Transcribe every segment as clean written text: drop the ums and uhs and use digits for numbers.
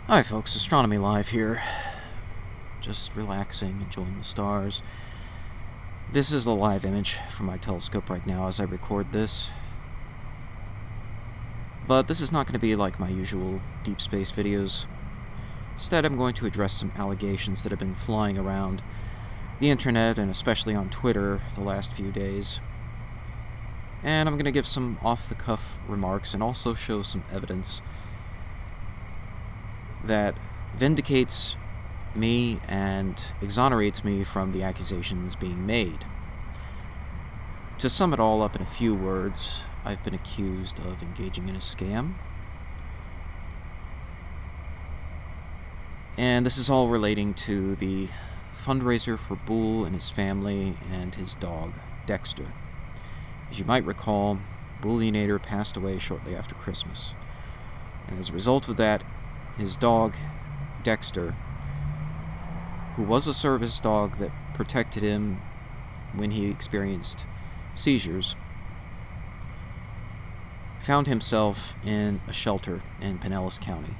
Hi folks, Astronomy Live here. Just relaxing, enjoying the stars. This is a live image from my telescope right now as I record this. But this is not going to be like my usual deep space videos. Instead, I'm going to address some allegations that have been flying around the internet and especially on Twitter the last few days. And I'm going to give some off-the-cuff remarks and also show some evidence that vindicates me and exonerates me from the accusations being made. To sum it all up in a few words, I've been accused of engaging in a scam. And this is all relating to the fundraiser for Bool and his family and his dog, Dexter. As you might recall, Boolinator passed away shortly after Christmas. And as a result of that, his dog, Dexter, who was a service dog that protected him when he experienced seizures, found himself in a shelter in Pinellas County.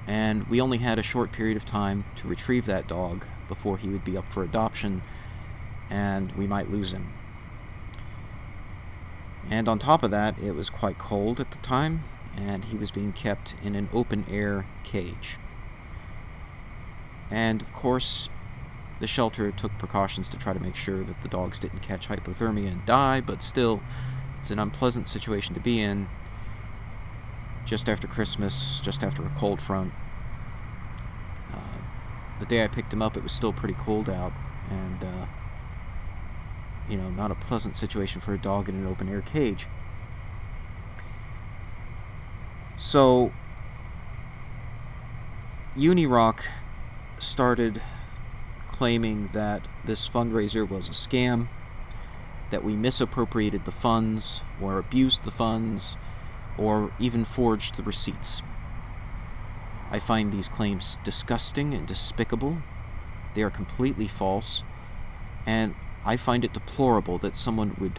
And we only had a short period of time to retrieve that dog before he would be up for adoption, and we might lose him. And on top of that, it was quite cold at the time, and he was being kept in an open-air cage. And, of course, the shelter took precautions to try to make sure that the dogs didn't catch hypothermia and die, but still, it's an unpleasant situation to be in just after Christmas, just after a cold front. The day I picked him up, it was still pretty cold out, and, not a pleasant situation for a dog in an open-air cage. So, Unirock started claiming that this fundraiser was a scam, that we misappropriated the funds, or abused the funds, or even forged the receipts. I find these claims disgusting and despicable. They are completely false, and I find it deplorable that someone would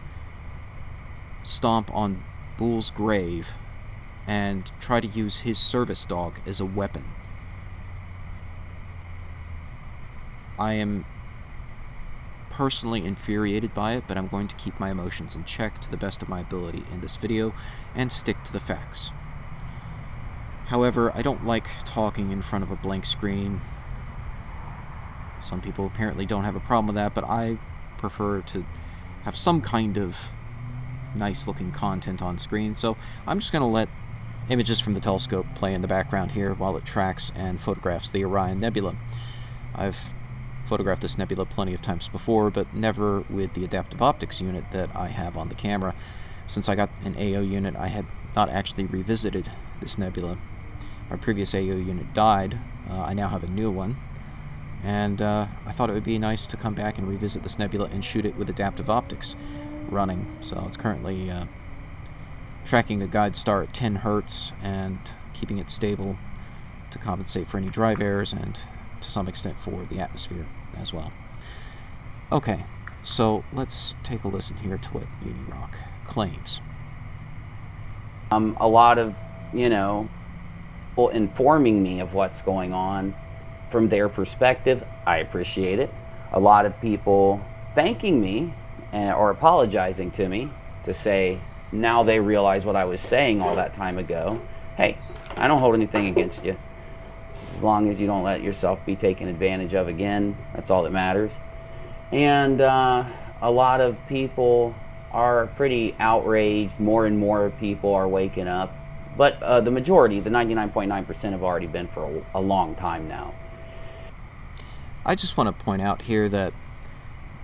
stomp on Bool's grave and try to use his service dog as a weapon. I am personally infuriated by it, but I'm going to keep my emotions in check to the best of my ability in this video and stick to the facts. However, I don't like talking in front of a blank screen. Some people apparently don't have a problem with that, but I prefer to have some kind of nice-looking content on screen, so I'm just going to let images from the telescope play in the background here while it tracks and photographs the Orion Nebula. I've photographed this nebula plenty of times before, but never with the adaptive optics unit that I have on the camera. Since I got an AO unit, I had not actually revisited this nebula. My previous AO unit died. I now have a new one, and I thought it would be nice to come back and revisit this nebula and shoot it with adaptive optics running. So it's currently tracking a guide star at 10 Hertz and keeping it stable to compensate for any drive errors and to some extent for the atmosphere as well. Okay, so let's take a listen here to what Unirock claims. A lot of, people informing me of what's going on from their perspective. I appreciate it. A lot of people thanking me or apologizing to me to say, now they realize what I was saying all that time ago. Hey, I don't hold anything against you. As long as you don't let yourself be taken advantage of again, that's all that matters. And a lot of people are pretty outraged. More and more people are waking up. But the majority, the 99.9%, have already been for a long time now. I just want to point out here that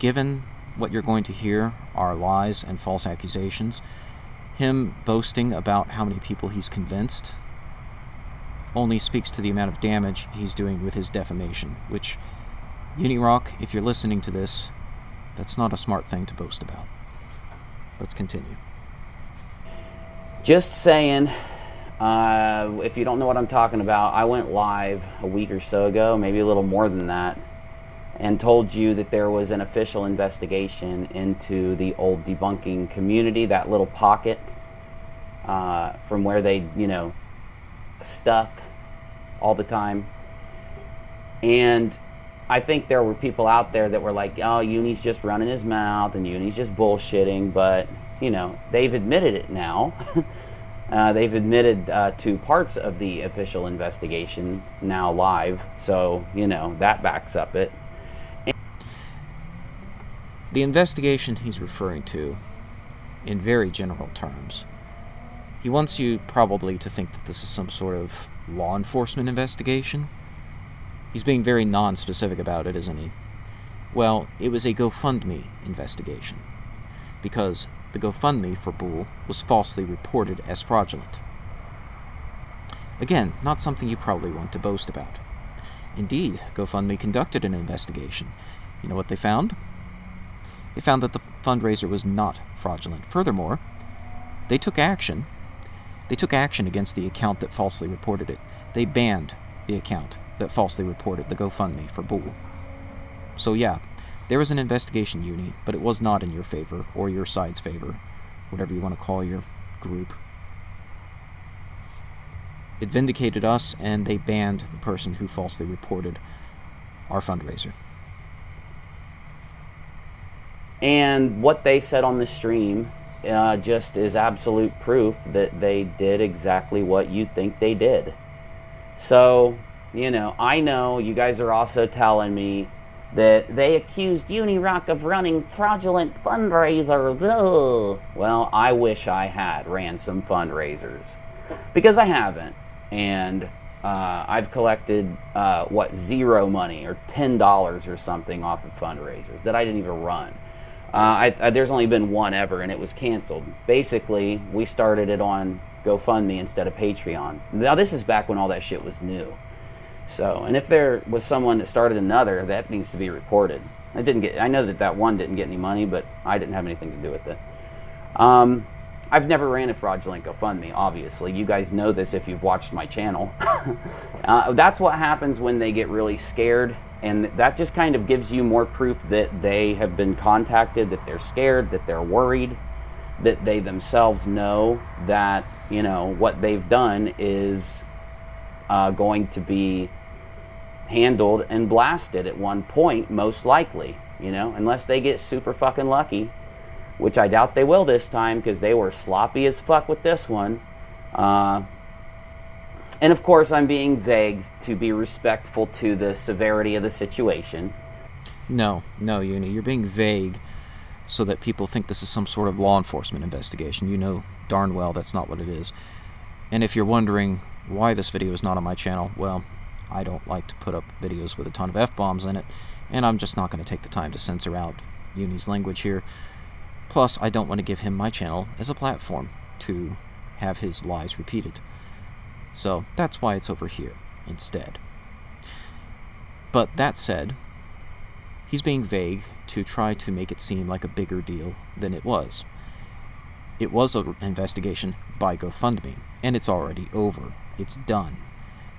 given what you're going to hear are lies and false accusations, him boasting about how many people he's convinced only speaks to the amount of damage he's doing with his defamation, which, Unirock, if you're listening to this, that's not a smart thing to boast about. Let's continue. Just saying, if you don't know what I'm talking about, I went live a week or so ago, maybe a little more than that, and told you that there was an official investigation into the old debunking community, that little pocket from where they, stuff all the time. And I think there were people out there that were like, oh, Uni's just running his mouth and Uni's just bullshitting. But, you know, they've admitted it now. They've admitted to parts of the official investigation now live. So, you know, that backs up it. The investigation he's referring to, in very general terms, he wants you probably to think that this is some sort of law enforcement investigation. He's being very non-specific about it, isn't he? Well, it was a GoFundMe investigation, because the GoFundMe for Bool was falsely reported as fraudulent. Again, not something you probably want to boast about. Indeed, GoFundMe conducted an investigation. You know what they found? They found that the fundraiser was not fraudulent. Furthermore, they took action. They took action against the account that falsely reported it. They banned the account that falsely reported the GoFundMe for Bool. So yeah, there was an investigation, Uni, but it was not in your favor, or your side's favor, whatever you want to call your group. It vindicated us, and they banned the person who falsely reported our fundraiser. And what they said on the stream just is absolute proof that they did exactly what you think they did. So, you know, I know you guys are also telling me that they accused Unirock of running fraudulent fundraisers. Ugh. Well, I wish I had ran some fundraisers, because I haven't. And I've collected, zero money, or $10 or something off of fundraisers that I didn't even run. There's only been one ever, and it was canceled. Basically, we started it on GoFundMe instead of Patreon. Now, this is back when all that shit was new. So, and if there was someone that started another, that needs to be reported. I know that one didn't get any money, but I didn't have anything to do with it. I've never ran a fraudulent GoFundMe, obviously. You guys know this if you've watched my channel. That's what happens when they get really scared, and that just kind of gives you more proof that they have been contacted, that they're scared, that they're worried, that they themselves know that, you know, what they've done is going to be handled and blasted at one point, most likely, you know, unless they get super fucking lucky, which I doubt they will this time, because they were sloppy as fuck with this one. And of course, I'm being vague to be respectful to the severity of the situation. No, Uni, you're being vague so that people think this is some sort of law enforcement investigation. You know darn well that's not what it is. And if you're wondering why this video is not on my channel, well, I don't like to put up videos with a ton of F-bombs in it, and I'm just not going to take the time to censor out Uni's language here. Plus, I don't want to give him my channel as a platform to have his lies repeated. So that's why it's over here instead. But that said, he's being vague to try to make it seem like a bigger deal than it was. It was an investigation by GoFundMe, and it's already over. It's done.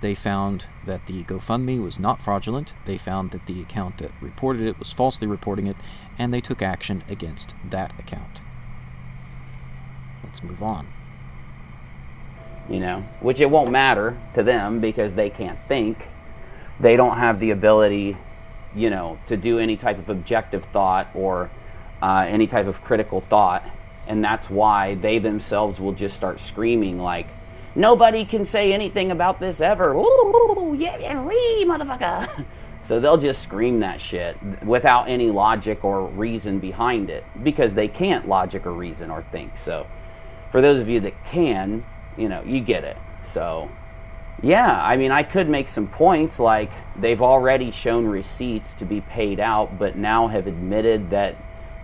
They found that the GoFundMe was not fraudulent, they found that the account that reported it was falsely reporting it, and they took action against that account. Let's move on. You know, which it won't matter to them because they can't think. They don't have the ability, you know, to do any type of objective thought or any type of critical thought. And that's why they themselves will just start screaming like, nobody can say anything about this ever. Ooh, yeah, motherfucker. So they'll just scream that shit without any logic or reason behind it, because they can't logic or reason or think. So for those of you that can, you know, you get it. So yeah, I mean, I could make some points like they've already shown receipts to be paid out, but now have admitted that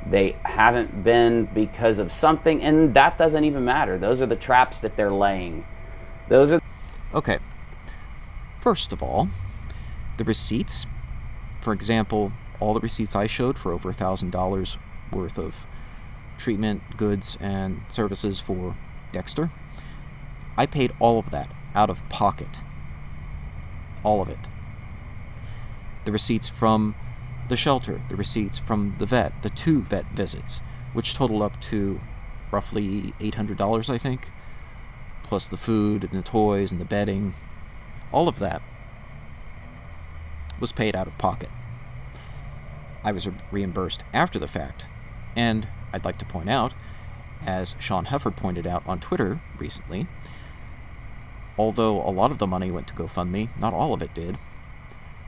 they haven't been because of something, and that doesn't even matter. Those are the traps that they're laying. Those are... Okay. First of all, the receipts, for example, all the receipts I showed for over $1,000 worth of treatment, goods, and services for Dexter, I paid all of that out of pocket. All of it. The receipts from the shelter, the receipts from the vet, the 2 vet visits, which total up to roughly $800, I think, plus the food and the toys and the bedding, all of that was paid out of pocket. I was reimbursed after the fact, and I'd like to point out, as Sean Hufford pointed out on Twitter recently, although a lot of the money went to GoFundMe, not all of it did.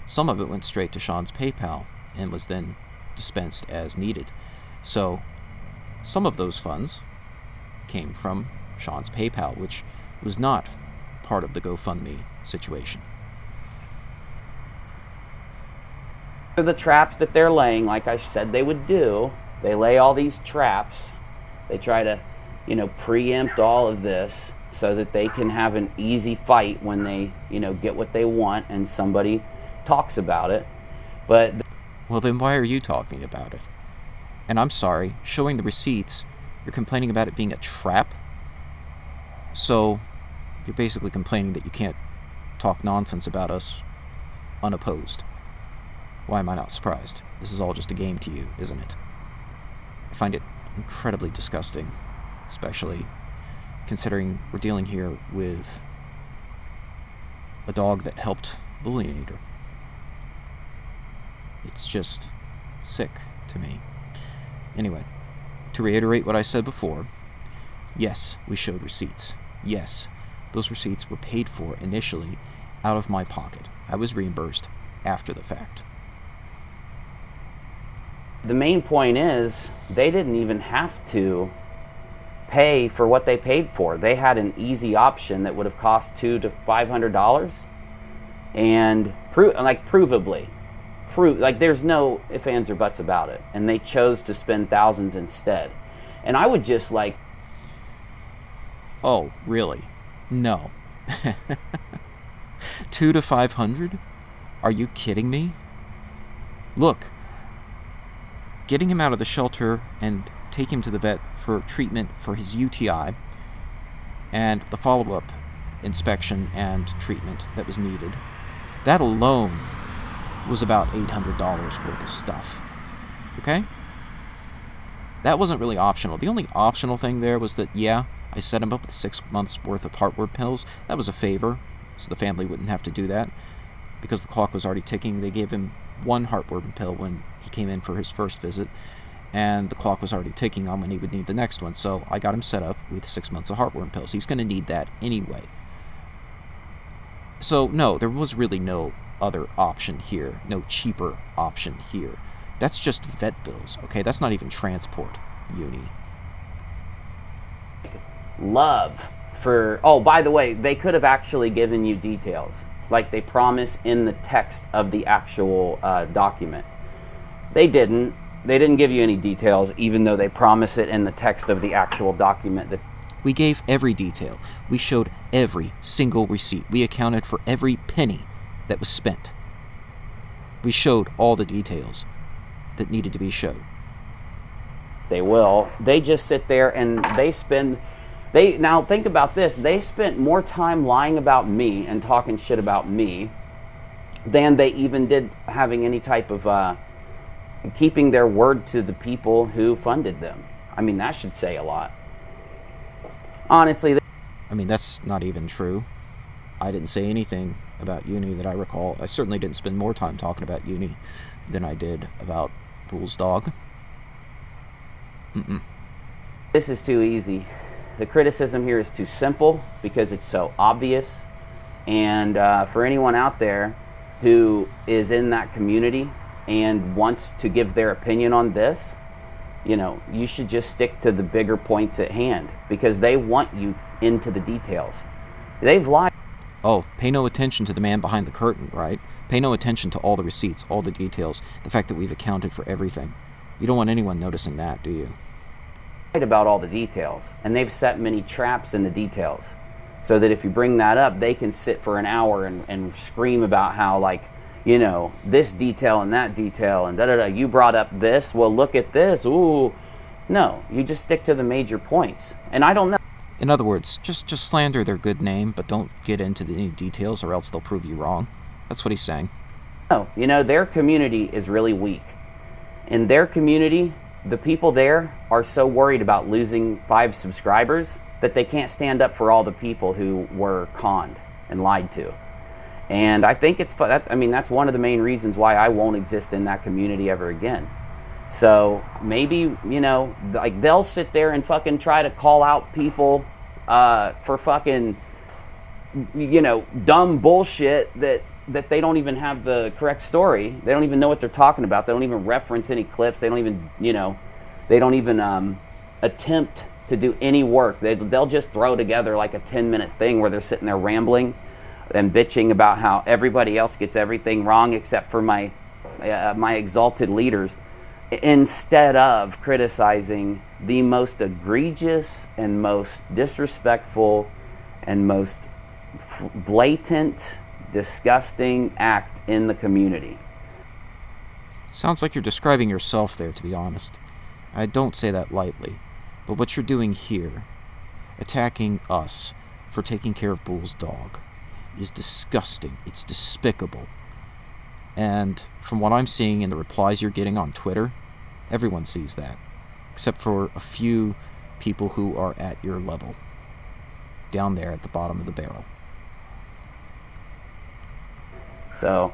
Some of it went straight to Sean's PayPal and was then dispensed as needed. So some of those funds came from Sean's PayPal, which was not part of the GoFundMe situation. The traps that they're laying, like I said they would do, they lay all these traps. They try to, preempt all of this so that they can have an easy fight when they, get what they want and somebody talks about it. But well, then why are you talking about it? And I'm sorry, showing the receipts, you're complaining about it being a trap? So you're basically complaining that you can't talk nonsense about us unopposed. Why am I not surprised? This is all just a game to you, isn't it? I find it incredibly disgusting, especially considering we're dealing here with a dog that helped Bullinator. It's just sick to me. Anyway, to reiterate what I said before, yes, we showed receipts. Yes, those receipts were paid for initially out of my pocket. I was reimbursed after the fact. The main point is they didn't even have to pay for what they paid for. They had an easy option that would have cost $200 to $500, and provably, there's no ifs, ands, or buts about it. And they chose to spend thousands instead. And I would just oh, really? No. 2 to 500? Are you kidding me? Look, getting him out of the shelter and taking him to the vet for treatment for his UTI and the follow-up inspection and treatment that was needed, that alone was about $800 worth of stuff. Okay? That wasn't really optional. The only optional thing there was that, I set him up with 6 months worth of heartworm pills. That was a favor, so the family wouldn't have to do that. Because the clock was already ticking, they gave him one heartworm pill when he came in for his first visit, and the clock was already ticking on when he would need the next one. So I got him set up with 6 months of heartworm pills. He's going to need that anyway. So no, there was really no other option here, no cheaper option here. That's just vet bills, okay? That's not even transport, Uni. By the way, they could have actually given you details, like they promise in the text of the actual document. They didn't. They didn't give you any details, even though they promise it in the text of the actual document. We gave every detail. We showed every single receipt. We accounted for every penny that was spent. We showed all the details that needed to be showed. They will. They just sit there and now think about this. They spent more time lying about me and talking shit about me than they even did having any type of keeping their word to the people who funded them. I mean, that should say a lot. Honestly. That's not even true. I didn't say anything about Uni that I recall. I certainly didn't spend more time talking about Uni than I did about Bools' dog. This is too easy. The criticism here is too simple because it's so obvious. And for anyone out there who is in that community and wants to give their opinion on this, you should just stick to the bigger points at hand because they want you into the details. They've lied. Oh, pay no attention to the man behind the curtain, right? Pay no attention to all the receipts, all the details, the fact that we've accounted for everything. You don't want anyone noticing that, do you? About all the details, and they've set many traps in the details so that if you bring that up, they can sit for an hour and scream about how, this detail and that detail and da-da-da, you brought up this, well, look at this, ooh. No, you just stick to the major points. And I don't know. In other words, just slander their good name, but don't get into any details or else they'll prove you wrong. That's what he's saying. No, their community is really weak. In their community, the people there are so worried about losing 5 subscribers that they can't stand up for all the people who were conned and lied to. And I think it's, I mean, that's one of the main reasons why I won't exist in that community ever again. So maybe, you know, like they'll sit there and fucking try to call out people for fucking, you know, dumb bullshit that they don't even have the correct story. They don't even know what they're talking about. They don't even reference any clips. They don't even, you know, they don't even attempt to do any work. They'll just throw together like a 10-minute thing where they're sitting there rambling and bitching about how everybody else gets everything wrong except for my exalted leaders, instead of criticizing the most egregious and most disrespectful and most blatant, disgusting act in the community. Sounds like you're describing yourself there, to be honest. I don't say that lightly, but what you're doing here, attacking us for taking care of Bools' dog, is disgusting. It's despicable. And from what I'm seeing in the replies you're getting on Twitter, everyone sees that, except for a few people who are at your level, down there at the bottom of the barrel. So,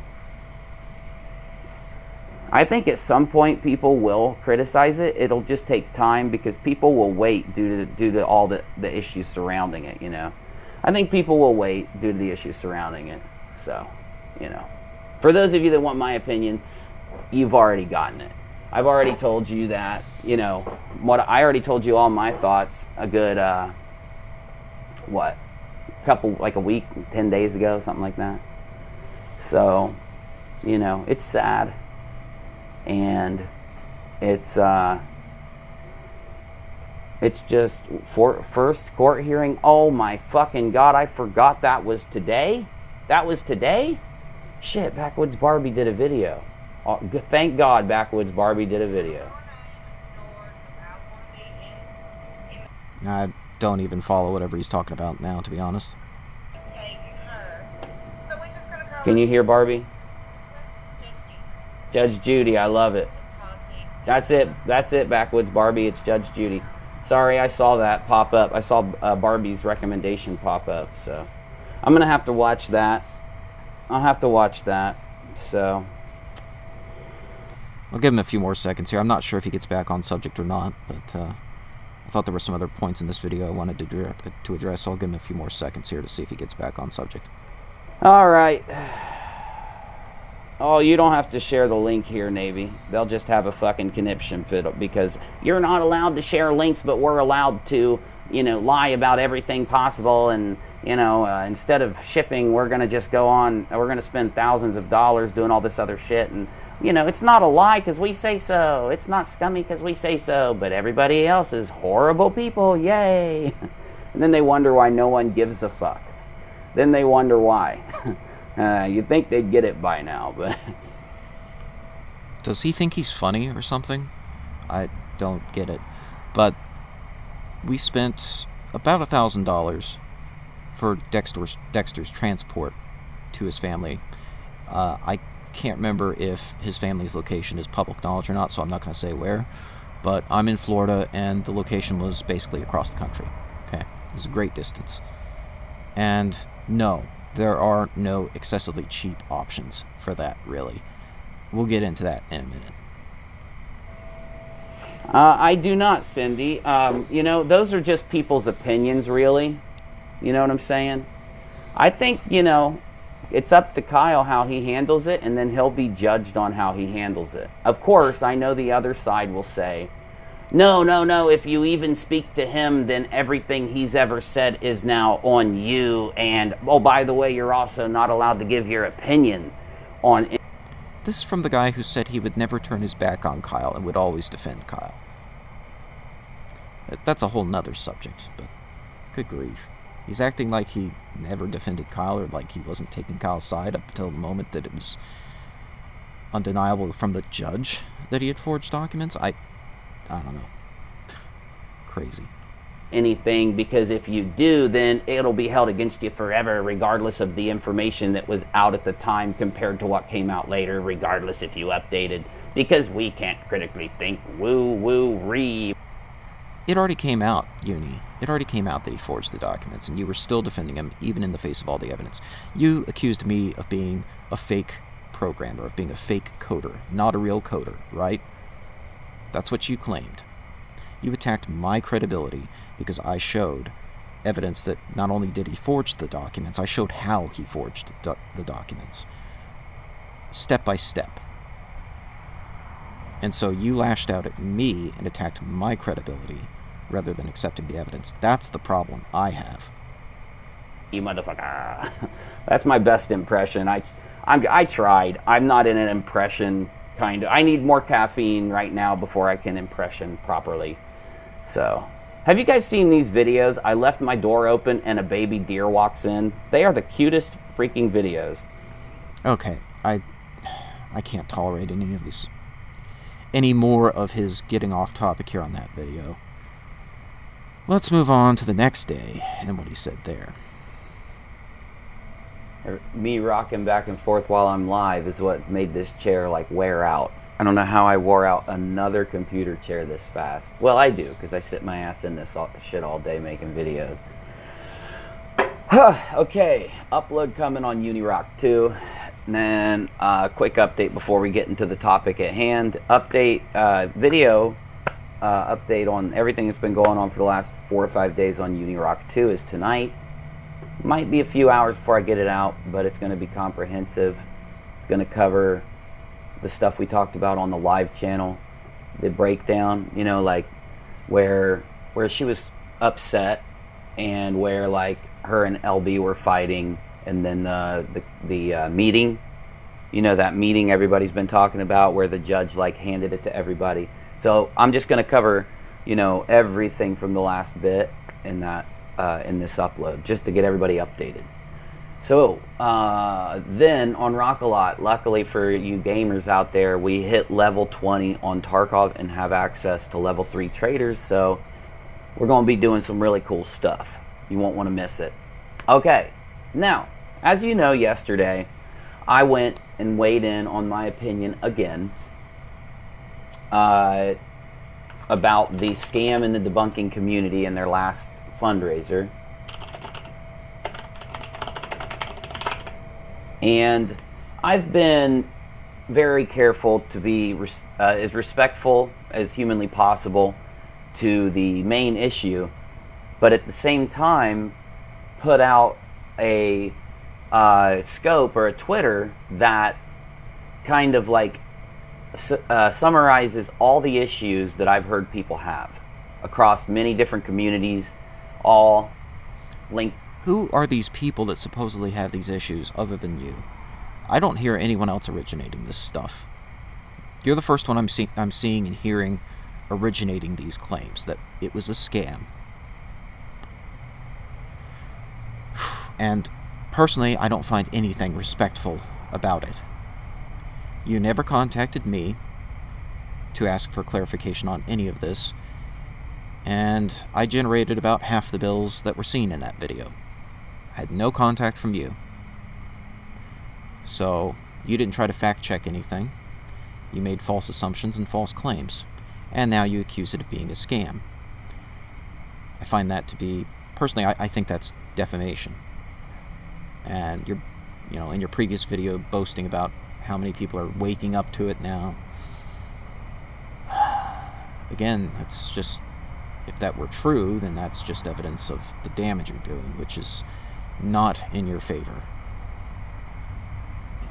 I think at some point people will criticize it. It'll just take time because people will wait due to all the issues surrounding it, you know. I think people will wait due to the issues surrounding it. So, you know. For those of you that want my opinion, you've already gotten it. I've already told you that, you know, I already told you all my thoughts a good, like a week, 10 days ago, something like that. So, you know, it's sad. And it's just first court hearing. Oh my fucking God, I forgot that was today. That was today? Shit, Backwoods Barbie did a video. Oh, thank God Backwoods Barbie did a video. I don't even follow whatever he's talking about now, to be honest. Can you hear Barbie? Judge Judy, I love it. That's it, Backwoods Barbie, it's Judge Judy. Sorry, I saw that pop up. I saw Barbie's recommendation pop up, so I'm gonna have to watch that. I'll have to watch that, so. I'll give him a few more seconds here. I'm not sure if he gets back on subject or not, but I thought there were some other points in this video I wanted to address, so I'll give him a few more seconds here to see if he gets back on subject. All right. Oh, you don't have to share the link here, Navy. They'll just have a fucking conniption fit because you're not allowed to share links, but we're allowed to, you know, lie about everything possible. And, you know, instead of shipping, we're going to just go on, we're going to spend thousands of dollars doing all this other shit. And, you know, it's not a lie because we say so. It's not scummy because we say so. But everybody else is horrible people. Yay. And then they wonder why no one gives a fuck. Then they wonder why. You'd think they'd get it by now, but... Does he think he's funny or something? I don't get it. But we spent about $1,000 for Dexter's transport to his family. I can't remember if his family's location is public knowledge or not, so I'm not going to say where. But I'm in Florida, and the location was basically across the country. Okay, it was a great distance. And no, there are no excessively cheap options for that, really. We'll get into that in a minute. I do not, Cindy. You know, those are just people's opinions, really. You know what I'm saying? I think, you know, it's up to Kyle how he handles it, and then he'll be judged on how he handles it. Of course, I know the other side will say, no, if you even speak to him, then everything he's ever said is now on you, and, oh, by the way, you're also not allowed to give your opinion on it. This is from the guy who said he would never turn his back on Kyle and would always defend Kyle. That's a whole nother subject, but good grief. He's acting like he never defended Kyle, or like he wasn't taking Kyle's side up until the moment that it was undeniable from the judge that he had forged documents. I don't know. Crazy. Anything, because if you do, then it'll be held against you forever, regardless of the information that was out at the time compared to what came out later, regardless if you updated, because we can't critically think. Woo-woo-ree. It already came out, Uni. It already came out that he forged the documents, and you were still defending him, even in the face of all the evidence. You accused me of being a fake programmer, of being a fake coder, not a real coder, right? That's what you claimed. You attacked my credibility because I showed evidence that not only did he forge the documents, I showed how he forged the documents. Step by step. And so you lashed out at me and attacked my credibility rather than accepting the evidence. That's the problem I have. You motherfucker. That's my best impression. I tried. I'm not in an impression kind of... I need more caffeine right now before I can impression properly. So, have you guys seen these videos? I left my door open and a baby deer walks in. They are the cutest freaking videos. Okay, I can't tolerate any more of his getting off topic here on that video. Let's move on to the next day and what he said there. Me rocking back and forth while I'm live is what made this chair like wear out. I don't know how I wore out another computer chair this fast. Well, I do, because I sit my ass in this shit all day making videos. Okay, upload coming on Unirock 2. And then quick update before we get into the topic at hand. Video update on everything that's been going on for the last 4 or 5 days on Unirock 2 is tonight. Might be a few hours before I get it out, but it's going to be comprehensive. It's going to cover the stuff we talked about on the live channel, the breakdown, you know, like where she was upset and where like her and LB were fighting, and then the meeting, you know, that meeting everybody's been talking about where the judge like handed it to everybody. So I'm just going to cover, you know, everything from the last bit in that in this upload, just to get everybody updated. So then on Rock-A-Lot, luckily for you gamers out there, we hit level 20 on Tarkov and have access to level 3 traders, so we're going to be doing some really cool stuff. You won't want to miss it. Okay, now, as you know, yesterday I went and weighed in on my opinion again about the scam in the debunking community and their last fundraiser. And I've been very careful to be as respectful as humanly possible to the main issue, but at the same time put out a scope or a Twitter that kind of like summarizes all the issues that I've heard people have across many different communities, all linked. Who are these people that supposedly have these issues other than you? I don't hear anyone else originating this stuff. You're the first one I'm seeing and hearing originating these claims that it was a scam. And personally, I don't find anything respectful about it. You never contacted me to ask for clarification on any of this, and I generated about half the bills that were seen in that video. I had no contact from you. So, you didn't try to fact-check anything. You made false assumptions and false claims. And now you accuse it of being a scam. I find that to be... Personally, I think that's defamation. And you're, you know, in your previous video boasting about how many people are waking up to it now. Again, that's just... If that were true, then that's just evidence of the damage you're doing, which is not in your favor.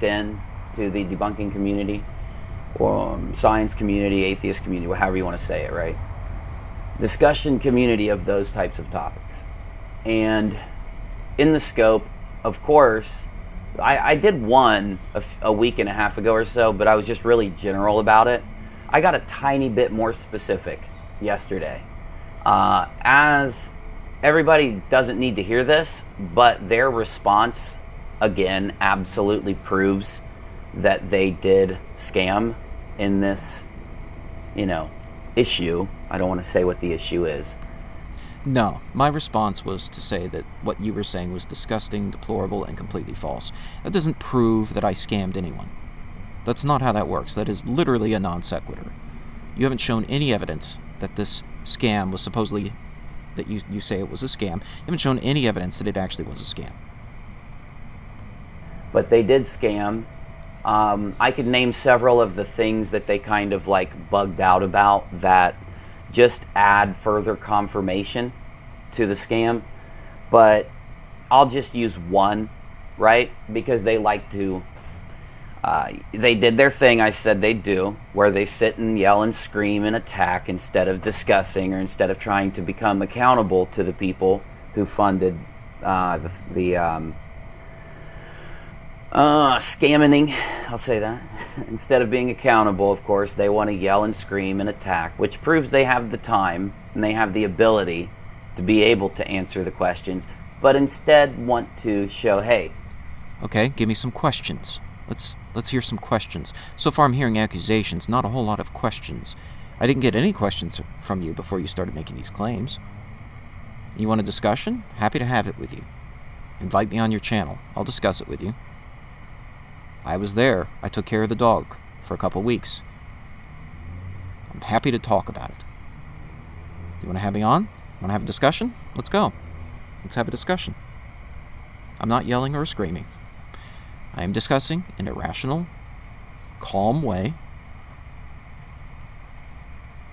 In to the debunking community, or science community, atheist community, however you want to say it, right? Discussion community of those types of topics. And in the scope, of course, I did one a week and a half ago or so, but I was just really general about it. I got a tiny bit more specific yesterday. As everybody doesn't need to hear this, but their response, again, absolutely proves that they did scam in this, you know, issue. I don't want to say what the issue is. No, my response was to say that what you were saying was disgusting, deplorable, and completely false. That doesn't prove that I scammed anyone. That's not how that works. That is literally a non sequitur. You haven't shown any evidence that this scam was supposedly, that you say it was a scam. You haven't shown any evidence that it actually was a scam. But they did scam. I could name several of the things that they kind of like bugged out about that just add further confirmation to the scam. But I'll just use one, right? Because they like to, they did their thing I said they'd do, where they sit and yell and scream and attack instead of discussing, or instead of trying to become accountable to the people who funded scamming, I'll say that. Instead of being accountable, of course, they want to yell and scream and attack, which proves they have the time and they have the ability to be able to answer the questions, but instead want to show, hey. Okay, give me some questions. Let's hear some questions. So far I'm hearing accusations, not a whole lot of questions. I didn't get any questions from you before you started making these claims. You want a discussion? Happy to have it with you. Invite me on your channel. I'll discuss it with you. I was there. I took care of the dog for a couple weeks. I'm happy to talk about it. You want to have me on? Want to have a discussion? Let's go. Let's have a discussion. I'm not yelling or screaming. I am discussing in a rational, calm way.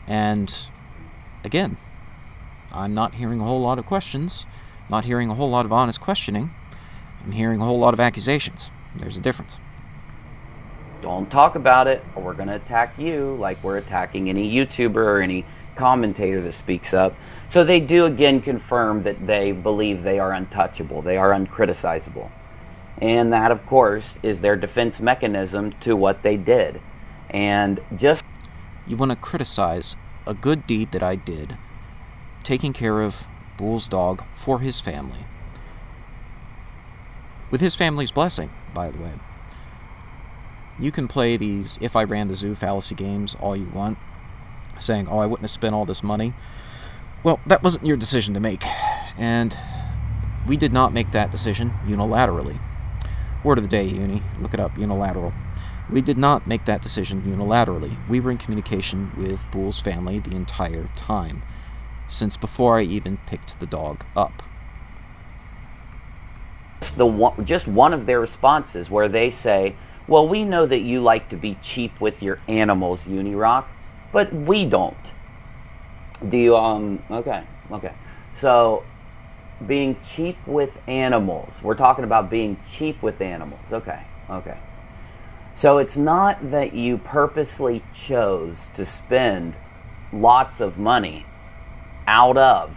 And again, I'm not hearing a whole lot of questions, not hearing a whole lot of honest questioning. I'm hearing a whole lot of accusations. There's a difference. Don't talk about it, or we're going to attack you like we're attacking any YouTuber or any commentator that speaks up. So they do again confirm that they believe they are untouchable, they are uncriticizable. And that, of course, is their defense mechanism to what they did. And just... You want to criticize a good deed that I did, taking care of Bools' dog for his family. With his family's blessing, by the way. You can play these if I ran the zoo fallacy games all you want, saying, oh, I wouldn't have spent all this money. Well, that wasn't your decision to make, and we did not make that decision unilaterally. Word of the day, Uni. Look it up, unilateral. We did not make that decision unilaterally. We were in communication with Bools' family the entire time, since before I even picked the dog up. Just one of their responses where they say, well, we know that you like to be cheap with your animals, Unirock, but we don't. Do you, okay. So, being cheap with animals. We're talking about being cheap with animals. Okay. So it's not that you purposely chose to spend lots of money out of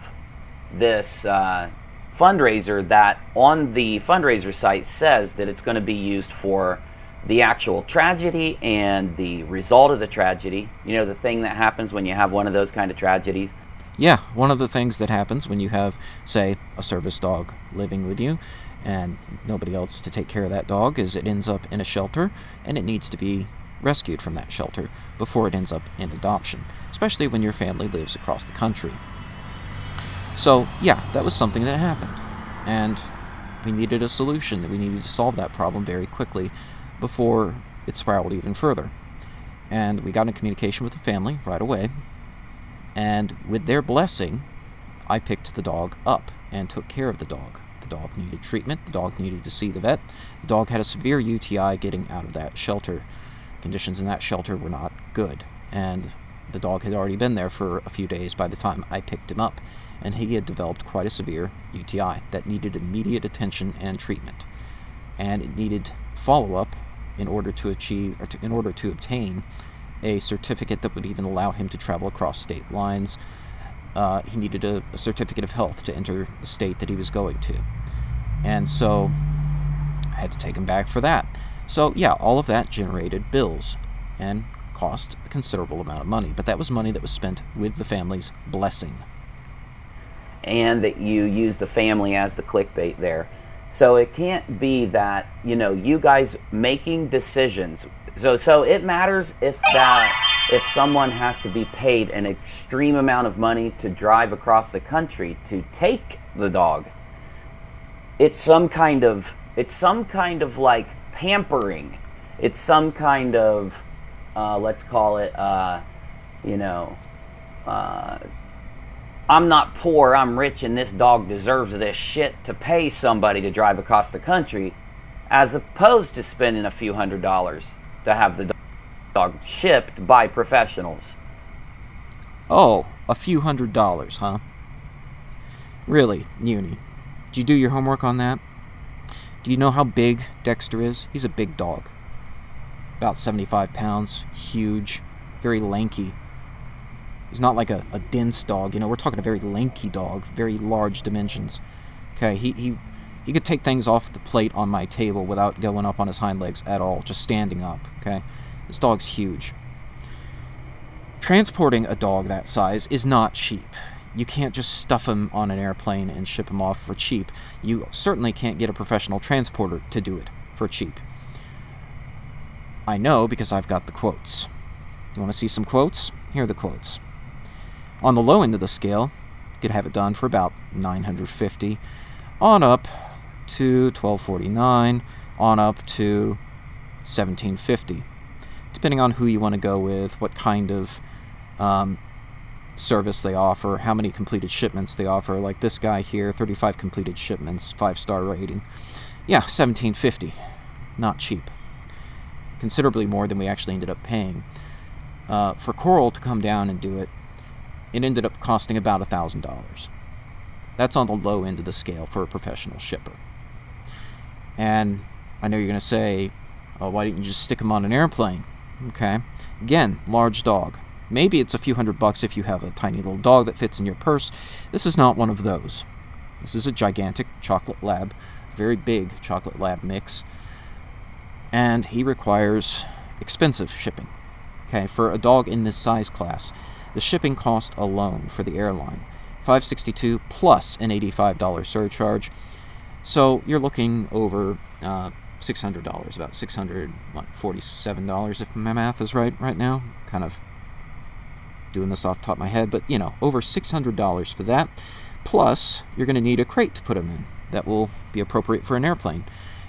this fundraiser that on the fundraiser site says that it's going to be used for the actual tragedy and the result of the tragedy. You know, the thing that happens when you have one of those kind of tragedies. Yeah, one of the things that happens when you have, say, a service dog living with you and nobody else to take care of that dog is it ends up in a shelter and it needs to be rescued from that shelter before it ends up in adoption, especially when your family lives across the country. So, yeah, that was something that happened, and we needed a solution. We needed to solve that problem very quickly before it spiraled even further. And we got in communication with the family right away, and with their blessing, I picked the dog up and took care of the dog. The dog needed treatment. The dog needed to see the vet. The dog had a severe UTI getting out of that shelter. Conditions in that shelter were not good, and the dog had already been there for a few days by the time I picked him up, and he had developed quite a severe UTI that needed immediate attention and treatment, and it needed follow-up in order to obtain a certificate that would even allow him to travel across state lines. He needed a certificate of health to enter the state that he was going to. And so I had to take him back for that. So yeah, all of that generated bills and cost a considerable amount of money. But that was money that was spent with the family's blessing. And that you use the family as the clickbait there. So it can't be that, you know, you guys making decisions. So it matters if someone has to be paid an extreme amount of money to drive across the country to take the dog. It's some kind of like pampering. It's some kind of let's call it I'm not poor, I'm rich, and this dog deserves this shit to pay somebody to drive across the country, as opposed to spending a few $100s to have the dog shipped by professionals. Oh, a few $100s, huh? Really, Uni? Did you do your homework on that? Do you know how big Dexter is? He's a big dog. About 75 pounds, huge, very lanky. He's not like a dense dog, we're talking a very lanky dog, very large dimensions. Okay, he could take things off the plate on my table without going up on his hind legs at all, just standing up, okay? This dog's huge. Transporting a dog that size is not cheap. You can't just stuff him on an airplane and ship him off for cheap. You certainly can't get a professional transporter to do it for cheap. I know because I've got the quotes. You want to see some quotes? Here are the quotes. On the low end of the scale, you could have it done for about $950, on up to $1,249, on up to $1,750, depending on who you want to go with, what kind of service they offer, how many completed shipments they offer. Like this guy here, 35 completed shipments, 5-star rating. Yeah, $1,750, not cheap. Considerably more than we actually ended up paying. For Coral to come down and do it, it ended up costing about $1,000. That's on the low end of the scale for a professional shipper. And I know you're going to say, oh, why didn't you just stick him on an airplane? Okay. Again, large dog. Maybe it's a few $100 if you have a tiny little dog that fits in your purse. This is not one of those. This is a gigantic chocolate lab, very big chocolate lab mix. And he requires expensive shipping. Okay, for a dog in this size class, the shipping cost alone for the airline, $562 plus an $85 surcharge. So you're looking over $600, about $647 if my math is right now. Kind of doing this off the top of my head, but over $600 for that. Plus, you're going to need a crate to put him in that will be appropriate for an airplane.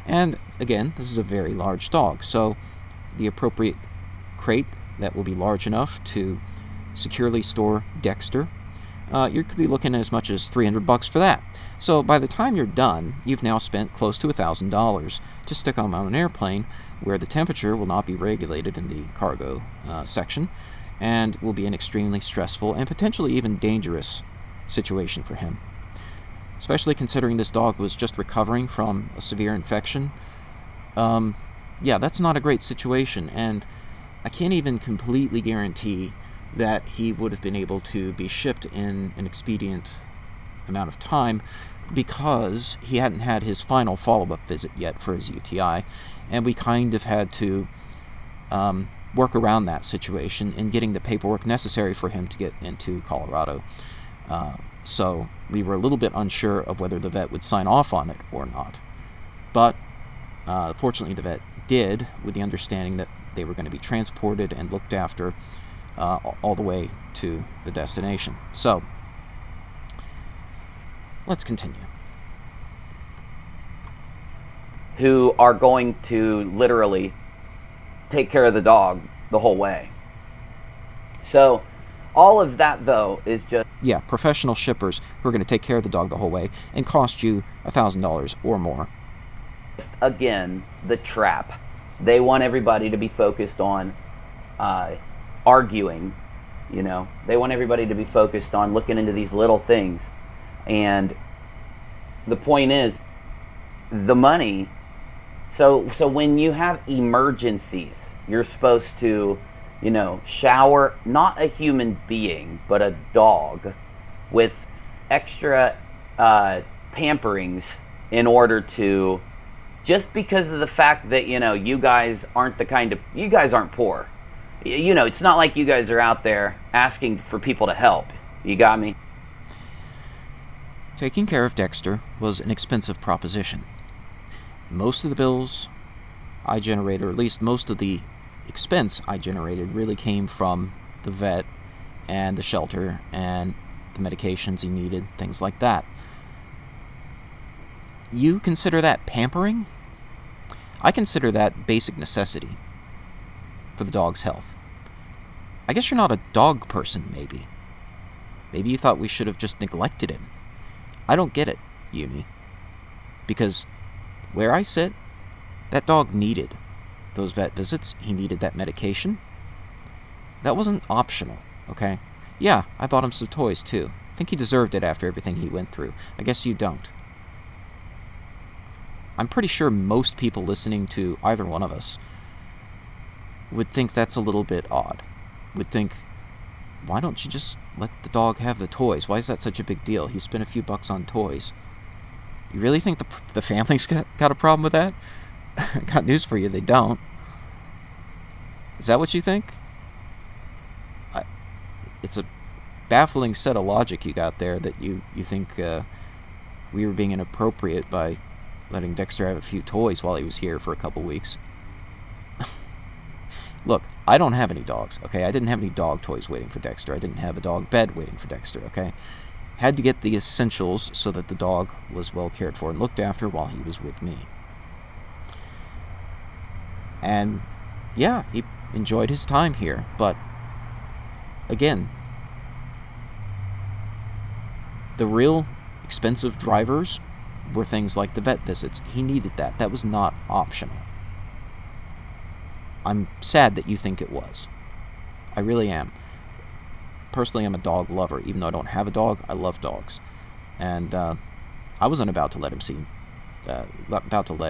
And again, this is a very large dog, so the appropriate crate that will be large enough to securely store Dexter, you could be looking at as much as $300 for that. So by the time you're done, you've now spent close to $1,000 to stick him on an airplane where the temperature will not be regulated in the cargo section and will be an extremely stressful and potentially even dangerous situation for him. Especially considering this dog was just recovering from a severe infection. Yeah, that's not a great situation, and I can't even completely guarantee that he would have been able to be shipped in an expedient amount of time because he hadn't had his final follow-up visit yet for his UTI, and we kind of had to work around that situation in getting the paperwork necessary for him to get into Colorado. So we were a little bit unsure of whether the vet would sign off on it or not. But fortunately the vet did, with the understanding that they were going to be transported and looked after all the way to the destination. So let's continue. Who are going to literally take care of the dog the whole way. So all of that, though, is just... Yeah, professional shippers who are going to take care of the dog the whole way and cost you $1,000 or more. Again, the trap. They want everybody to be focused on arguing, They want everybody to be focused on looking into these little things. And the point is, the money... So when you have emergencies, you're supposed to... shower not a human being, but a dog with extra pamperings in order to, just because of the fact that, you guys aren't you guys aren't poor. It's not like you guys are out there asking for people to help. You got me? Taking care of Dexter was an expensive proposition. Most of the bills I generated, or at least most of the expense I generated, really came from the vet and the shelter and the medications he needed, things like that. You consider that pampering? I consider that basic necessity for the dog's health. I guess you're not a dog person, maybe. Maybe you thought we should have just neglected him. I don't get it, Uni. Because where I sit, that dog needed those vet visits. He needed that medication. That wasn't optional, okay? Yeah, I bought him some toys, too. I think he deserved it after everything he went through. I guess you don't. I'm pretty sure most people listening to either one of us would think that's a little bit odd. Would think, why don't you just let the dog have the toys? Why is that such a big deal? He spent a few bucks on toys. You really think the family's got a problem with that? Got news for you, they don't. Is that what you think? It's a baffling set of logic you got there, that you think we were being inappropriate by letting Dexter have a few toys while he was here for a couple weeks. Look, I don't have any dogs, okay? I didn't have any dog toys waiting for Dexter. I didn't have a dog bed waiting for Dexter, okay? Had to get the essentials so that the dog was well cared for and looked after while he was with me. And, yeah, he enjoyed his time here, but, again, the real expensive drivers were things like the vet visits. He needed that. That was not optional. I'm sad that you think it was. I really am. Personally, I'm a dog lover. Even though I don't have a dog, I love dogs. And I wasn't about to let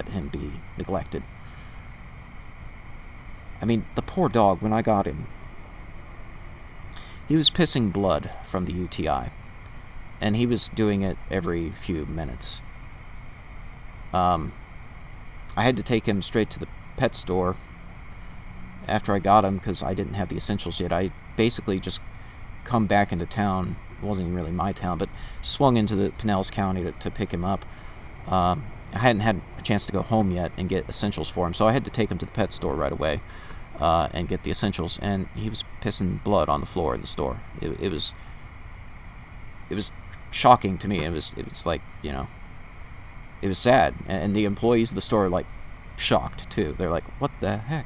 him be neglected. I mean, the poor dog, when I got him, he was pissing blood from the UTI. And he was doing it every few minutes. I had to take him straight to the pet store after I got him because I didn't have the essentials yet. I basically just come back into town. It wasn't even really my town, but swung into the Pinellas County to pick him up. I hadn't had a chance to go home yet and get essentials for him, so I had to take him to the pet store right away and get the essentials. And he was pissing blood on the floor in the store. It was shocking to me. It was like, it was sad. And the employees of the store were like shocked too. They're like, what the heck?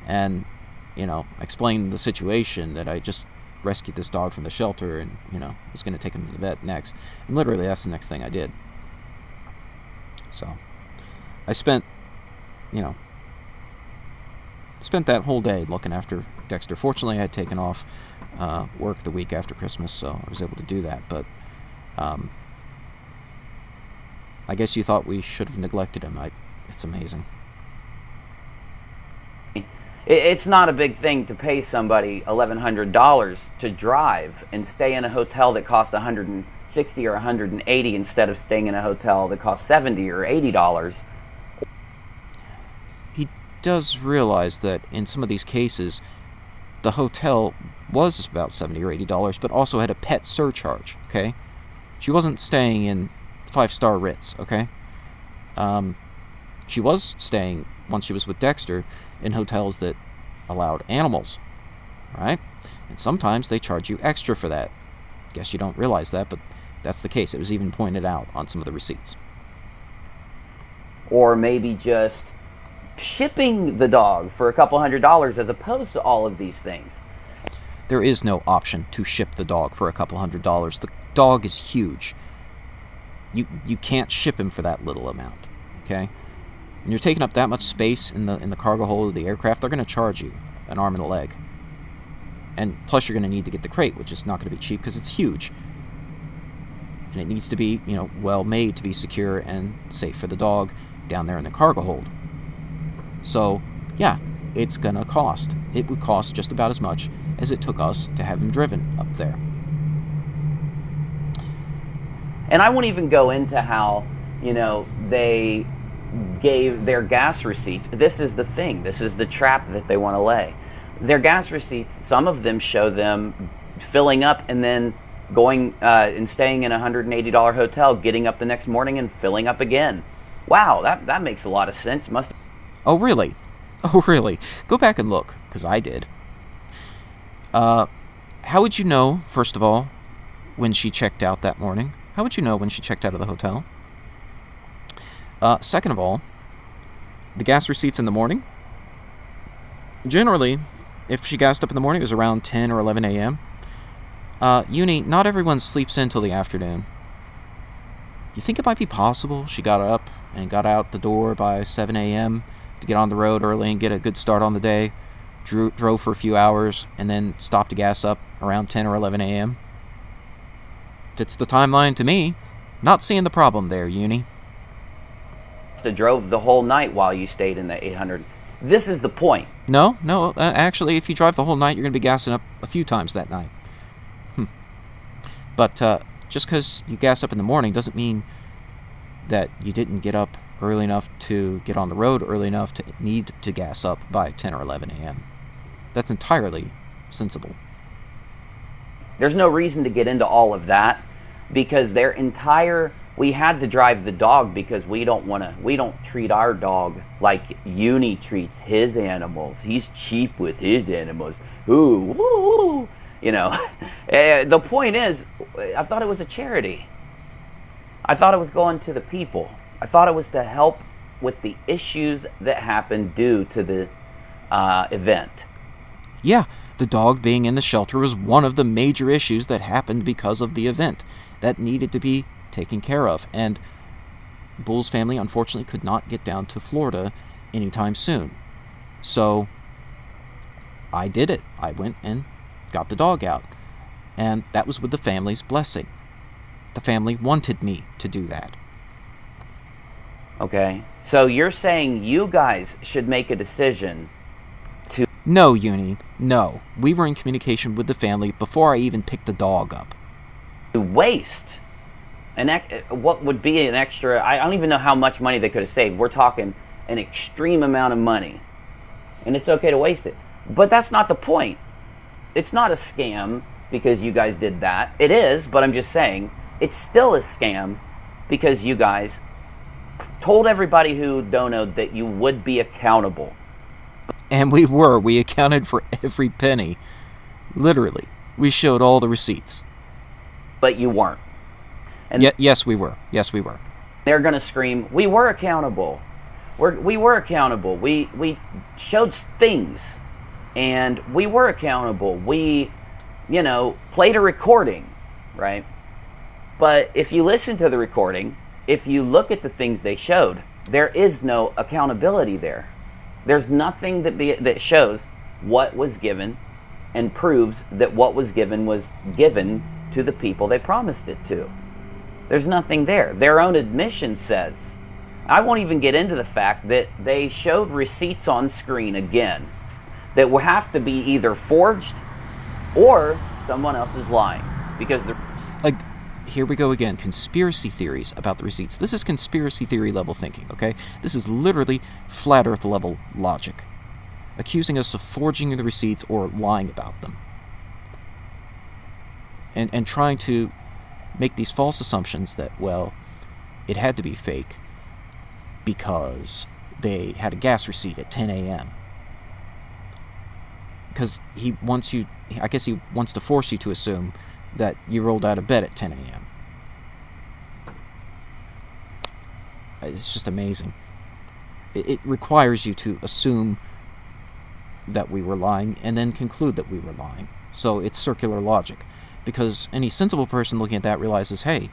And, I explained the situation, that I just rescued this dog from the shelter and, was going to take him to the vet next. And literally that's the next thing I did. So I spent that whole day looking after Dexter. Fortunately, I had taken off work the week after Christmas, so I was able to do that. But I guess you thought we should have neglected him. It's amazing. It's not a big thing to pay somebody $1,100 to drive and stay in a hotel that costs $160 or $180 instead of staying in a hotel that costs $70 or $80. He does realize that in some of these cases, the hotel was about $70 or $80, but also had a pet surcharge, okay? She wasn't staying in 5-star Ritz, okay? She was staying, once she was with Dexter, in hotels that allowed animals, right? And sometimes they charge you extra for that. Guess you don't realize that, but that's the case. It was even pointed out on some of the receipts. Or maybe just shipping the dog for a couple $100 as opposed to all of these things. There is no option to ship the dog for a couple $100. The dog is huge. You can't ship him for that little amount, okay? When you're taking up that much space in the cargo hold of the aircraft, they're going to charge you an arm and a leg. And plus you're going to need to get the crate, which is not going to be cheap because it's huge. And it needs to be, well made to be secure and safe for the dog down there in the cargo hold. So, yeah, it's going to cost. It would cost just about as much as it took us to have him driven up there. And I won't even go into how, they gave their gas receipts. This is the thing. This is the trap that they want to lay. Their gas receipts, some of them show them filling up and then going and staying in a $180 hotel, getting up the next morning and filling up again. Wow, that makes a lot of sense. Oh, really? Oh, really? Go back and look, because I did. How would you know, first of all, when she checked out that morning? How would you know when she checked out of the hotel? Second of all, the gas receipts in the morning. Generally, if she gassed up in the morning, it was around 10 or 11 a.m. Uni, not everyone sleeps in till the afternoon. You think it might be possible she got up and got out the door by 7 a.m. to get on the road early and get a good start on the day, drove for a few hours, and then stopped to gas up around 10 or 11 a.m.? Fits the timeline to me. Not seeing the problem there, Uni. Drove the whole night while you stayed in the 800. This is the point. No, actually, if you drive the whole night, you're going to be gassing up a few times that night. But just because you gas up in the morning doesn't mean that you didn't get up early enough to get on the road early enough to need to gas up by 10 or 11 a.m. That's entirely sensible. There's no reason to get into all of that, because we had to drive the dog because we don't treat our dog like Uni treats his animals. He's cheap with his animals. Ooh, woo. You know, the point is, I thought it was a charity. I thought it was going to the people. I thought it was to help with the issues that happened due to the event. Yeah, the dog being in the shelter was one of the major issues that happened because of the event that needed to be taken care of. And Bools' family, unfortunately, could not get down to Florida anytime soon. So I did it. I went and got the dog out. And that was with the family's blessing. The family wanted me to do that. Okay. So you're saying you guys should make a decision to... No, Uni. No. We were in communication with the family before I even picked the dog up. To waste what would be an extra... I don't even know how much money they could have saved. We're talking an extreme amount of money. And it's okay to waste it. But that's not the point. It's not a scam because you guys did that. It is, but I'm just saying, it's still a scam because you guys told everybody who donated that you would be accountable. And we were. We accounted for every penny. Literally. We showed all the receipts. But you weren't. And yes, we were. Yes, we were. They're going to scream, we were accountable. We were accountable. We showed things. And we were accountable. We, played a recording, right? But if you listen to the recording, if you look at the things they showed, there is no accountability there. There's nothing that shows what was given and proves that what was given to the people they promised it to. There's nothing there. Their own admission says. I won't even get into the fact that they showed receipts on screen again that will have to be either forged or someone else is lying. Because here we go again. Conspiracy theories about the receipts. This is conspiracy theory level thinking, okay? This is literally flat earth level logic. Accusing us of forging the receipts or lying about them. And trying to make these false assumptions that, well, it had to be fake because they had a gas receipt at 10 a.m. Because he wants to force you to assume that you rolled out of bed at 10 a.m. It's just amazing. It requires you to assume that we were lying and then conclude that we were lying. So it's circular logic. Because any sensible person looking at that realizes, hey,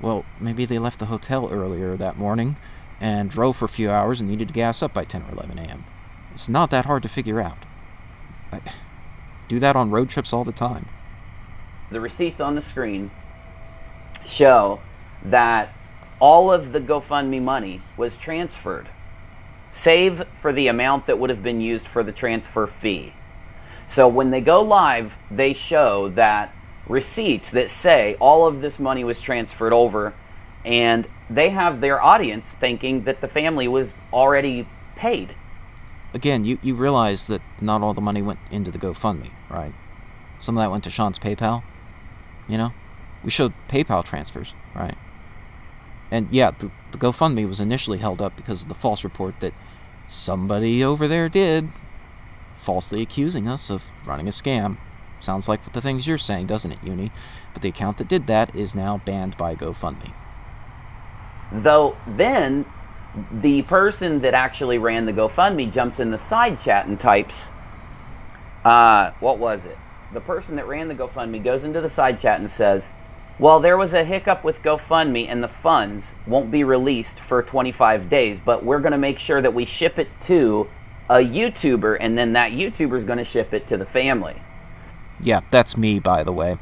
well, maybe they left the hotel earlier that morning and drove for a few hours and needed to gas up by 10 or 11 a.m. It's not that hard to figure out. I do that on road trips all the time. The receipts on the screen show that all of the GoFundMe money was transferred, save for the amount that would have been used for the transfer fee. So when they go live, they show that receipts that say all of this money was transferred over, and they have their audience thinking that the family was already paid. Again, you realize that not all the money went into the GoFundMe, right? Some of that went to Sean's PayPal. We showed PayPal transfers, right? And yeah, the GoFundMe was initially held up because of the false report that somebody over there did, falsely accusing us of running a scam. Sounds like the things you're saying, doesn't it, Uni? But the account that did that is now banned by GoFundMe. Though then, the person that actually ran the GoFundMe jumps in the side chat and types, what was it? the person that ran the GoFundMe goes into the side chat and says, well, there was a hiccup with GoFundMe and the funds won't be released for 25 days, but we're going to make sure that we ship it to a YouTuber, and then that YouTuber is going to ship it to the family. Yeah, that's me, by the way.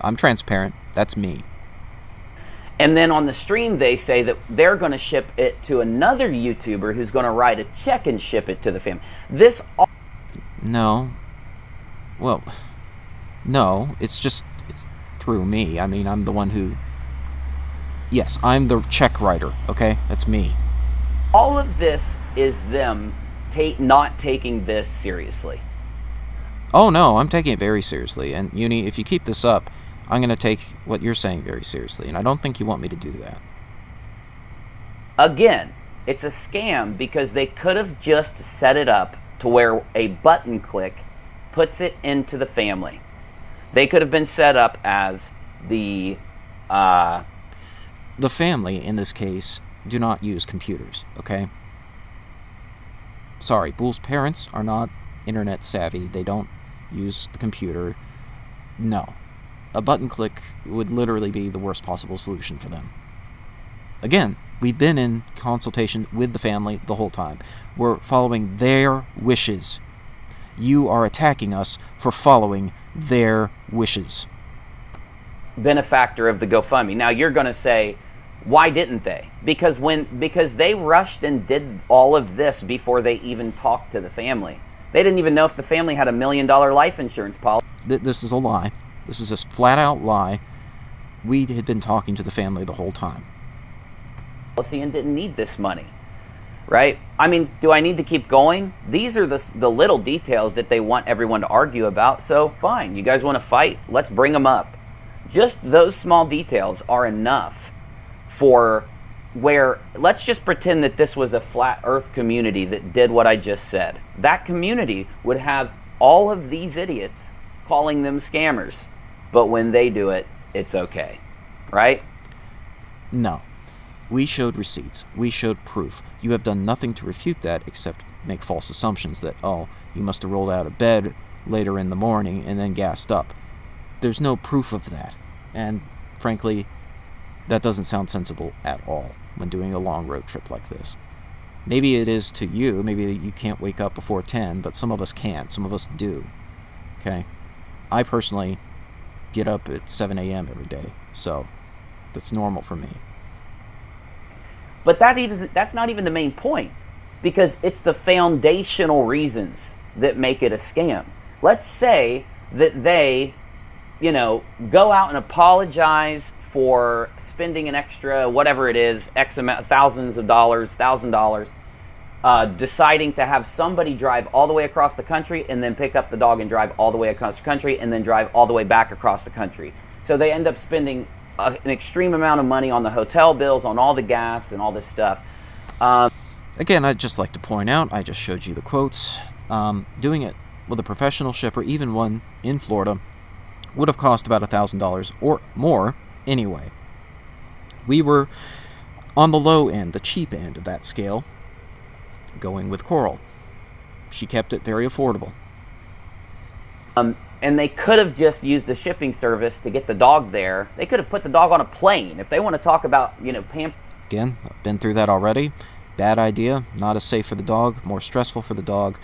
I'm transparent. That's me. And then on the stream, they say that they're going to ship it to another YouTuber who's going to write a check and ship it to the family. No. Well, no, it's through me. I mean, I'm the one who... Yes, I'm the check writer, okay? That's me. All of this is them not taking this seriously. Oh, no, I'm taking it very seriously. And, Uni, if you keep this up, I'm going to take what you're saying very seriously. And I don't think you want me to do that. Again, it's a scam because they could have just set it up to where a button click puts it into the family. They could have been set up as the family, in this case, do not use computers, okay? Sorry, Bools' parents are not internet savvy. They don't use the computer. No. A button click would literally be the worst possible solution for them. Again, we've been in consultation with the family the whole time. We're following their wishes. You are attacking us for following their wishes. Benefactor of the GoFundMe. Now you're going to say, why didn't they? Because they rushed and did all of this before they even talked to the family. They didn't even know if the family had $1 million life insurance policy. This is a lie. This is a flat-out lie. We had been talking to the family the whole time. And didn't need this money, right? I mean, do I need to keep going? These are the little details that they want everyone to argue about. So fine, you guys want to fight? Let's bring them up. Just those small details are enough for where, let's just pretend that this was a flat earth community that did what I just said. That community would have all of these idiots calling them scammers. But when they do it, it's okay, right? No. We showed receipts. We showed proof. You have done nothing to refute that except make false assumptions that, oh, you must have rolled out of bed later in the morning and then gassed up. There's no proof of that. And frankly, that doesn't sound sensible at all when doing a long road trip like this. Maybe it is to you. Maybe you can't wake up before 10, but some of us can. Some of us do. Okay? I personally get up at 7 a.m. every day, so that's normal for me. But that's not even the main point, because it's the foundational reasons that make it a scam. Let's say that they, go out and apologize for spending an extra, whatever it is, X amount, thousands of dollars, $1,000, deciding to have somebody drive all the way across the country and then pick up the dog and drive all the way across the country and then drive all the way back across the country. So they end up spending an extreme amount of money on the hotel bills, on all the gas and all this stuff. Again, I'd just like to point out, I just showed you the quotes. Doing it with a professional shipper, even one in Florida, would have cost about $1,000 or more anyway. We were on the low end, the cheap end of that scale, going with Coral. She kept it very affordable. And they could have just used a shipping service to get the dog there. They could have put the dog on a plane. If they want to talk about, Again, I've been through that already. Bad idea. Not as safe for the dog. More stressful for the dog.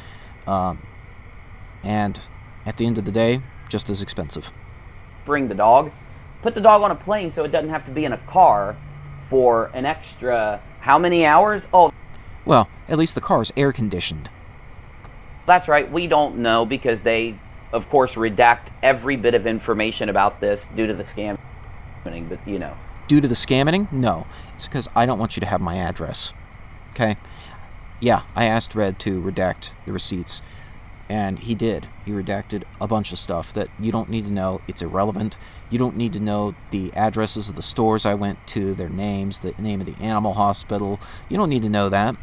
And at the end of the day, just as expensive. Bring the dog. Put the dog on a plane so it doesn't have to be in a car for an extra, how many hours? Oh, well, at least the car is air conditioned. That's right. We don't know because they, of course, redact every bit of information about this due to the scam. But, Due to the scamming? No. It's because I don't want you to have my address. Okay? Yeah, I asked Red to redact the receipts, and he did. He redacted a bunch of stuff that you don't need to know. It's irrelevant. You don't need to know the addresses of the stores I went to, their names, the name of the animal hospital. You don't need to know that.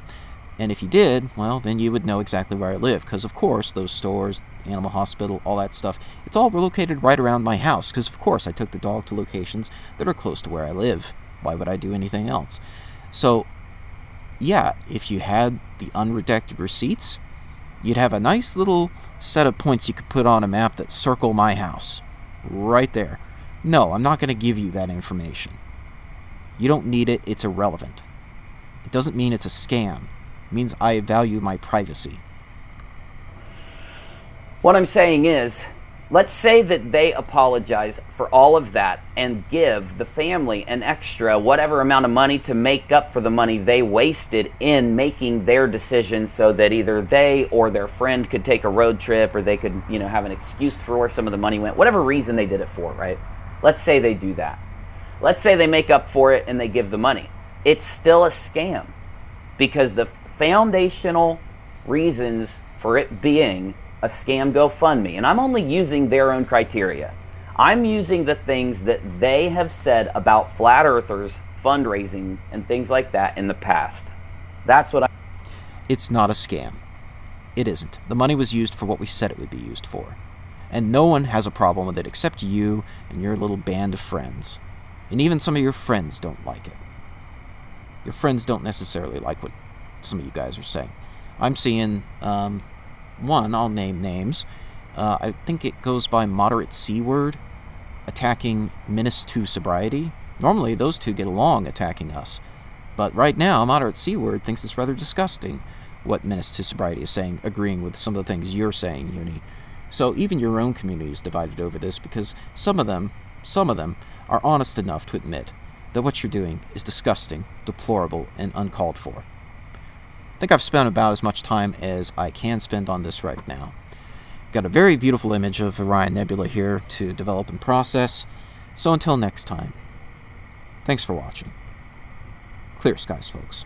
And if you did, well, then you would know exactly where I live. Because, of course, those stores, animal hospital, all that stuff, it's all located right around my house. Because, of course, I took the dog to locations that are close to where I live. Why would I do anything else? So, yeah, if you had the unredacted receipts, you'd have a nice little set of points you could put on a map that circle my house. Right there. No, I'm not going to give you that information. You don't need it. It's irrelevant. It doesn't mean it's a scam. It means I value my privacy. What I'm saying is, let's say that they apologize for all of that and give the family an extra whatever amount of money to make up for the money they wasted in making their decision, so that either they or their friend could take a road trip, or they could, have an excuse for where some of the money went, whatever reason they did it for, right? Let's say they do that. Let's say they make up for it and they give the money. It's still a scam, because the foundational reasons for it being a scam GoFundMe, and I'm only using their own criteria. I'm using the things that they have said about flat earthers, fundraising, and things like that in the past. That's what It's not a scam. It isn't. The money was used for what we said it would be used for. And no one has a problem with it except you and your little band of friends. And even some of your friends don't like it. Your friends don't necessarily like what some of you guys are saying. I'm seeing, one, I'll name names. I think it goes by Moderate C Word, attacking Menace to Sobriety. Normally, those two get along attacking us. But right now, Moderate C Word thinks it's rather disgusting what Menace to Sobriety is saying, agreeing with some of the things you're saying, Uni. So even your own community is divided over this, because some of them are honest enough to admit that what you're doing is disgusting, deplorable, and uncalled for. I think I've spent about as much time as I can spend on this right now. Got a very beautiful image of Orion Nebula here to develop and process, so until next time, thanks for watching. Clear skies, folks.